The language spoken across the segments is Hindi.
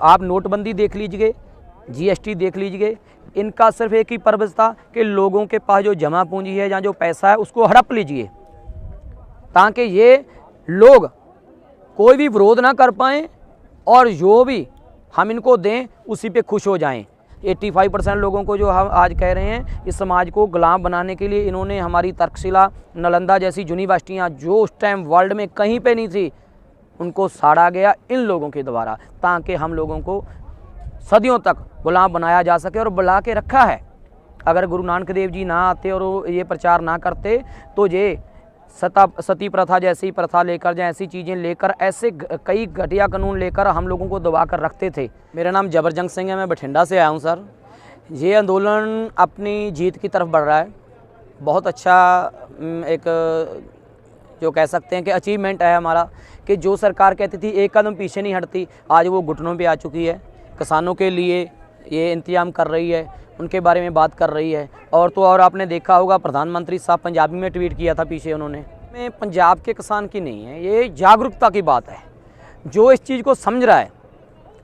आप नोटबंदी देख लीजिए, जीएसटी देख लीजिए, इनका सिर्फ एक ही पर्पज़ था कि लोगों के पास जो जमा पूंजी है या जो पैसा है उसको हड़प लीजिए, ताकि ये लोग कोई भी विरोध ना कर पाएँ और जो भी हम इनको दें उसी पे खुश हो जाएं। 85% लोगों को जो हम आज कह रहे हैं, इस समाज को गुलाम बनाने के लिए इन्होंने हमारी तक्षशिला, नालंदा जैसी यूनिवर्सिटियाँ जो उस टाइम वर्ल्ड में कहीं पे नहीं थी, उनको साड़ा गया इन लोगों के द्वारा, ताकि हम लोगों को सदियों तक गुलाम बनाया जा सके और बुला के रखा है। अगर गुरु नानक देव जी ना आते और ये प्रचार ना करते तो ये सती प्रथा जैसी प्रथा लेकर या ऐसी चीज़ें लेकर ऐसे कई घटिया कानून लेकर हम लोगों को दबा कर रखते थे। मेरा नाम जबरजंग सिंह है, मैं बठिंडा से आया हूँ सर। ये आंदोलन अपनी जीत की तरफ बढ़ रहा है। बहुत अच्छा एक जो कह सकते हैं कि अचीवमेंट है हमारा, कि जो सरकार कहती थी एक कदम पीछे नहीं हटती, आज वो घुटनों पे आ चुकी है। किसानों के लिए ये इंतजाम कर रही है, उनके बारे में बात कर रही है। और तो और आपने देखा होगा, प्रधानमंत्री साहब पंजाबी में ट्वीट किया था पीछे उन्होंने। में पंजाब के किसान की नहीं है, ये जागरूकता की बात है। जो इस चीज़ को समझ रहा है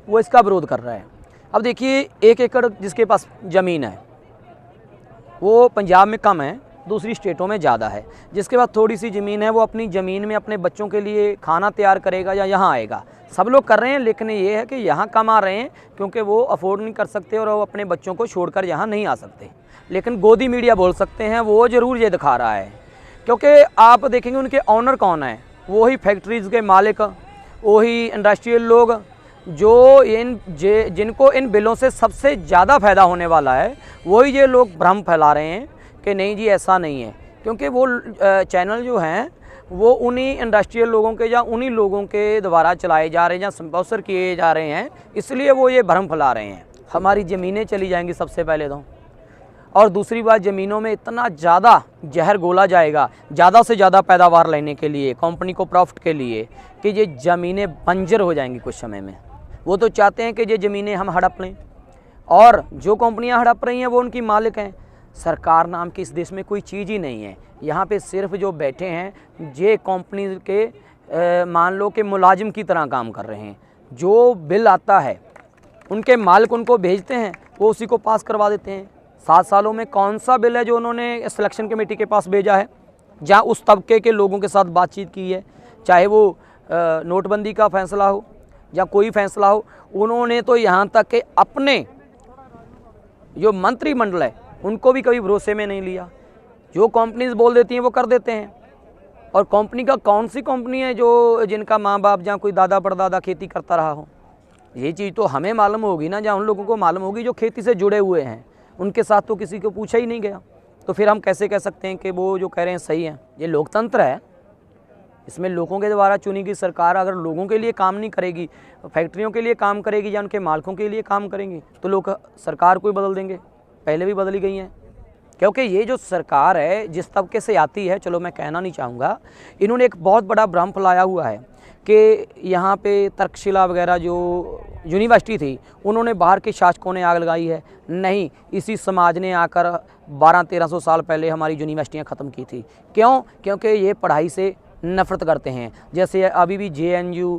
वो इसका विरोध कर रहा है। अब देखिए, 1 एकड़ जिसके पास ज़मीन है वो पंजाब में कम है, दूसरी स्टेटों में ज़्यादा है। जिसके पास थोड़ी सी ज़मीन है वो अपनी ज़मीन में अपने बच्चों के लिए खाना तैयार करेगा या यहाँ आएगा। सब लोग कर रहे हैं, लेकिन ये है कि यहाँ कम आ रहे हैं क्योंकि वो अफोर्ड नहीं कर सकते और वो अपने बच्चों को छोड़कर यहाँ नहीं आ सकते। लेकिन गोदी मीडिया बोल सकते हैं, वो ज़रूर ये दिखा रहा है। क्योंकि आप देखेंगे उनके ऑनर कौन है, वही फैक्ट्रीज़ के मालिक, वही इंडस्ट्रियल लोग जो जिनको इन बिलों से सबसे ज़्यादा फ़ायदा होने वाला है, वही ये लोग भ्रम फैला रहे हैं कि नहीं जी ऐसा नहीं है। क्योंकि वो चैनल जो हैं वो उन्हीं इंडस्ट्रियल लोगों के या उन्हीं लोगों के द्वारा चलाए जा रहे हैं या स्पॉन्सर किए जा रहे हैं, इसलिए वो ये भ्रम फैला रहे हैं। हमारी ज़मीनें चली जाएंगी सबसे पहले तो, और दूसरी बात, ज़मीनों में इतना ज़्यादा जहर घोला जाएगा ज़्यादा से ज़्यादा पैदावार लेने के लिए, कंपनी को प्रॉफिट के लिए, कि ये ज़मीनें बंजर हो जाएंगी कुछ समय में। वो तो चाहते हैं कि ये ज़मीनें हम हड़प लें, और जो कंपनियां हड़प रही हैं वो उनकी मालिक हैं। सरकार नाम की इस देश में कोई चीज़ ही नहीं है। यहाँ पे सिर्फ जो बैठे हैं ये कंपनी के मान लो कि मुलाजिम की तरह काम कर रहे हैं। जो बिल आता है उनके मालिक उनको भेजते हैं, वो उसी को पास करवा देते हैं। 7 सालों में कौन सा बिल है जो उन्होंने सिलेक्शन कमेटी के पास भेजा है, जहाँ उस तबके के लोगों के साथ बातचीत की है, चाहे वो नोटबंदी का फैसला हो या कोई फैसला हो। उन्होंने तो यहाँ तक कि अपने जो मंत्रिमंडल है उनको भी कभी भरोसे में नहीं लिया। जो कंपनीज बोल देती हैं वो कर देते हैं। और कंपनी का कौन सी कंपनी है जो जिनका माँ बाप जहाँ कोई दादा परदादा खेती करता रहा हो? ये चीज़ तो हमें मालूम होगी ना, जहाँ उन लोगों को मालूम होगी जो खेती से जुड़े हुए हैं। उनके साथ तो किसी को पूछा ही नहीं गया, तो फिर हम कैसे कह सकते हैं कि वो जो कह रहे हैं सही है? ये लोकतंत्र है, इसमें लोगों के द्वारा चुनी गई सरकार अगर लोगों के लिए काम नहीं करेगी, फैक्ट्रियों के लिए काम करेगी या उनके मालिकों के लिए काम करेंगी, तो लोग सरकार को ही बदल देंगे। पहले भी बदली गई हैं। क्योंकि ये जो सरकार है जिस तबके से आती है, चलो मैं कहना नहीं चाहूँगा, इन्होंने एक बहुत बड़ा भ्रम फैलाया हुआ है कि यहाँ पे तक्षशिला वगैरह जो यूनिवर्सिटी थी उन्होंने बाहर के शासकों ने आग लगाई है। नहीं, इसी समाज ने आकर 1200-1300 साल पहले हमारी यूनिवर्सिटियाँ ख़त्म की थी। क्यों? क्योंकि ये पढ़ाई से नफ़रत करते हैं। जैसे अभी भी JNU,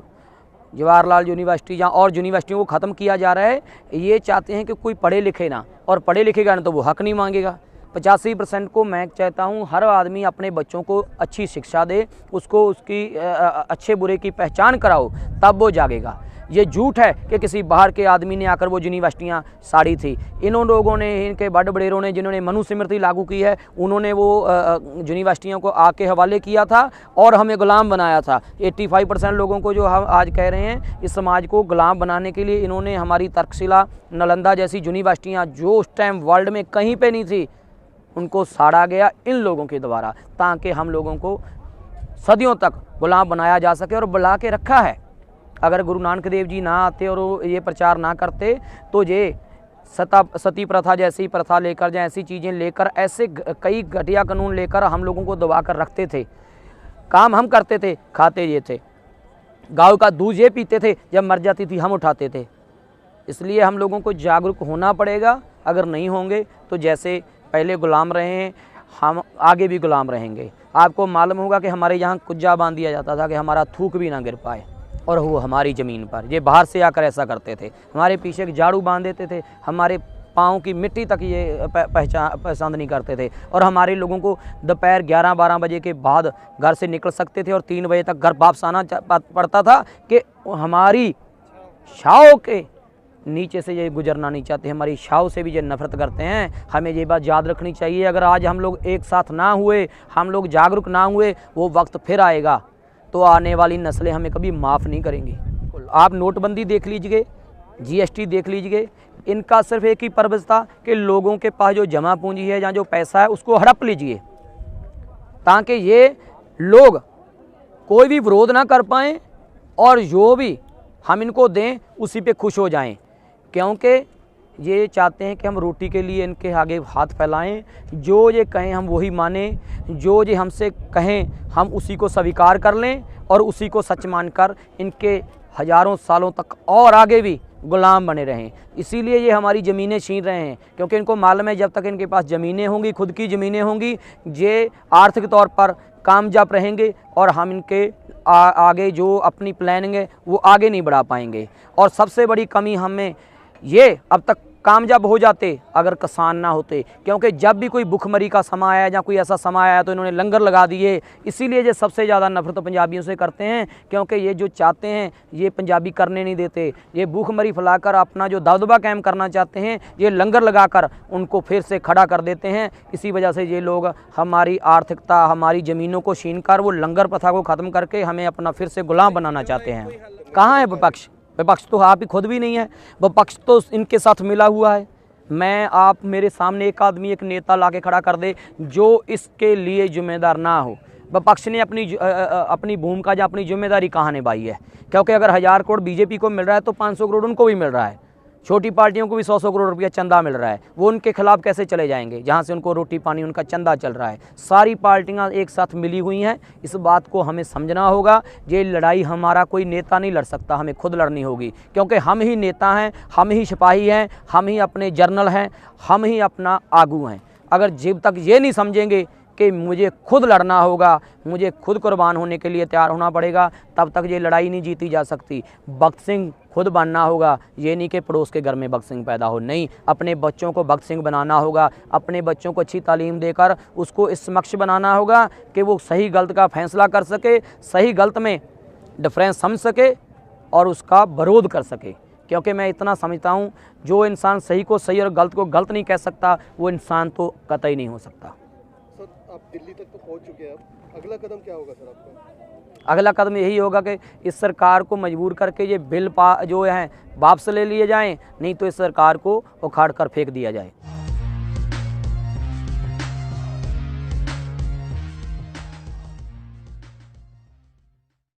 जवाहरलाल यूनिवर्सिटी या और यूनिवर्सिटियों को ख़त्म किया जा रहा है। ये चाहते हैं कि कोई पढ़े लिखे ना, और पढ़े लिखेगा ना तो वो हक़ नहीं मांगेगा। 85% को मैं चाहता हूँ हर आदमी अपने बच्चों को अच्छी शिक्षा दे, उसको उसकी अच्छे बुरे की पहचान कराओ, तब वो जागेगा। ये झूठ है कि किसी बाहर के आदमी ने आकर वो यूनिवर्सिटियाँ साड़ी थी। इन लोगों ने, इनके बड़ बड़ेरों ने, जिन्होंने मनुस्मृति लागू की है, उन्होंने वो यूनिवर्सिटियों को आके हवाले किया था और हमें गुलाम बनाया था। 85% लोगों को जो हम आज कह रहे हैं, इस समाज को गुलाम बनाने के लिए इन्होंने हमारी तक्षशिला, नालंदा जैसी यूनिवर्सिटियाँ जो उस टाइम वर्ल्ड में कहीं पर नहीं थी, उनको साड़ा गया इन लोगों के द्वारा, ताकि हम लोगों को सदियों तक गुलाम बनाया जा सके और बुला के रखा है। अगर गुरु नानक देव जी ना आते और ये प्रचार ना करते तो ये सती प्रथा जैसी प्रथा लेकर या ऐसी चीज़ें लेकर ऐसे कई घटिया कानून लेकर हम लोगों को दबा कर रखते थे। काम हम करते थे, खाते ये थे, गाय का दूध ये पीते थे, जब मर जाती थी हम उठाते थे। इसलिए हम लोगों को जागरूक होना पड़ेगा। अगर नहीं होंगे तो जैसे पहले गुलाम रहे हैं, हम आगे भी गुलाम रहेंगे। आपको मालूम होगा कि हमारे यहाँ कुज्जा बांध दिया जाता था कि हमारा थूक भी ना गिर पाए। और वो हमारी ज़मीन पर। ये बाहर से आकर ऐसा करते थे, हमारे पीछे एक झाड़ू बांध देते थे, हमारे पाँव की मिट्टी तक ये पसंद नहीं करते थे, और हमारे लोगों को दोपहर 11-12 बजे के बाद घर से निकल सकते थे और 3 बजे तक घर वापस आना पड़ता था कि हमारी छाव के नीचे से ये गुजरना नहीं चाहते, हमारी छाव से भी ये नफरत करते हैं। हमें ये बात याद रखनी चाहिए, अगर आज हम लोग एक साथ ना हुए, हम लोग जागरूक ना हुए, वो वक्त फिर आएगा तो आने वाली नस्लें हमें कभी माफ़ नहीं करेंगी। आप नोटबंदी देख लीजिए, जीएसटी देख लीजिए, इनका सिर्फ एक ही पर्पज़ था कि लोगों के पास जो जमा पूंजी है या जो पैसा है उसको हड़प लीजिए, ताकि ये लोग कोई भी विरोध ना कर पाएँ और जो भी हम इनको दें उसी पे खुश हो जाएं, क्योंकि ये चाहते हैं कि हम रोटी के लिए इनके आगे हाथ फैलाएं, जो ये कहें हम वही माने, जो ये हमसे कहें हम उसी को स्वीकार कर लें और उसी को सच मानकर इनके हज़ारों सालों तक और आगे भी गुलाम बने रहें। इसीलिए ये हमारी ज़मीनें छीन रहे हैं, क्योंकि इनको मालूम है जब तक इनके पास ज़मीनें होंगी, खुद की ज़मीनें होंगी, ये आर्थिक तौर पर कामयाब रहेंगे और हम इनके आगे जो अपनी प्लानिंग है वो आगे नहीं बढ़ा पाएंगे। और सबसे बड़ी कमी हमें ये अब तक कामयाब हो जाते अगर किसान ना होते, क्योंकि जब भी कोई भुखमरी का समय आया या कोई ऐसा समय आया तो इन्होंने लंगर लगा दिए। इसीलिए ये सबसे ज़्यादा नफरत पंजाबियों से करते हैं, क्योंकि ये जो चाहते हैं ये पंजाबी करने नहीं देते। ये भूखमरी फैलाकर अपना जो दबदबा कायम करना चाहते हैं, ये लंगर लगाकर उनको फिर से खड़ा कर देते हैं। इसी वजह से ये लोग हमारी आर्थिकता, हमारी ज़मीनों को छीन कर वो लंगर प्रथा को ख़त्म करके हमें अपना फिर से गुलाम बनाना चाहते हैं। कहाँ है विपक्ष? विपक्ष तो आप ही खुद भी नहीं है, विपक्ष तो इनके साथ मिला हुआ है। मैं आप मेरे सामने एक आदमी, एक नेता लाके खड़ा कर दे जो इसके लिए जिम्मेदार ना हो। विपक्ष ने अपनी भूमिका या अपनी जिम्मेदारी कहाँ निभाई है? क्योंकि अगर 1000 करोड़ बीजेपी को मिल रहा है तो 500 करोड़ उनको भी मिल रहा है, छोटी पार्टियों को भी 100-100 करोड़ रुपया चंदा मिल रहा है। वो उनके खिलाफ कैसे चले जाएंगे जहाँ से उनको रोटी पानी उनका चंदा चल रहा है? सारी पार्टियां एक साथ मिली हुई हैं, इस बात को हमें समझना होगा। ये लड़ाई हमारा कोई नेता नहीं लड़ सकता, हमें खुद लड़नी होगी, क्योंकि हम ही नेता हैं, हम ही सिपाही हैं, हम ही अपने जर्नल हैं, हम ही अपना आगू हैं। अगर जब तक ये नहीं समझेंगे कि मुझे खुद लड़ना होगा, मुझे खुद कुर्बान होने के लिए तैयार होना पड़ेगा, तब तक ये लड़ाई नहीं जीती जा सकती। भगत सिंह खुद बनना होगा, ये नहीं कि पड़ोस के घर में भगत सिंह पैदा हो, नहीं, अपने बच्चों को भगत सिंह बनाना होगा। अपने बच्चों को अच्छी तालीम देकर उसको इस समक्ष बनाना होगा कि वो सही गलत का फैसला कर सके, सही गलत में डिफरेंस समझ सके और उसका विरोध कर सके। क्योंकि मैं इतना समझता हूँ, जो इंसान सही को सही और गलत को गलत नहीं कह सकता, वो इंसान तो कतई नहीं हो सकता। सर, आप दिल्ली तक तो पहुंच चुके हैं, अब अगला कदम क्या होगा सर आपका? अगला कदम यही होगा कि इस सरकार को मजबूर करके ये बिल जो है वापस ले लिए जाएं, नहीं तो इस सरकार को उखाड़ कर फेंक दिया जाए।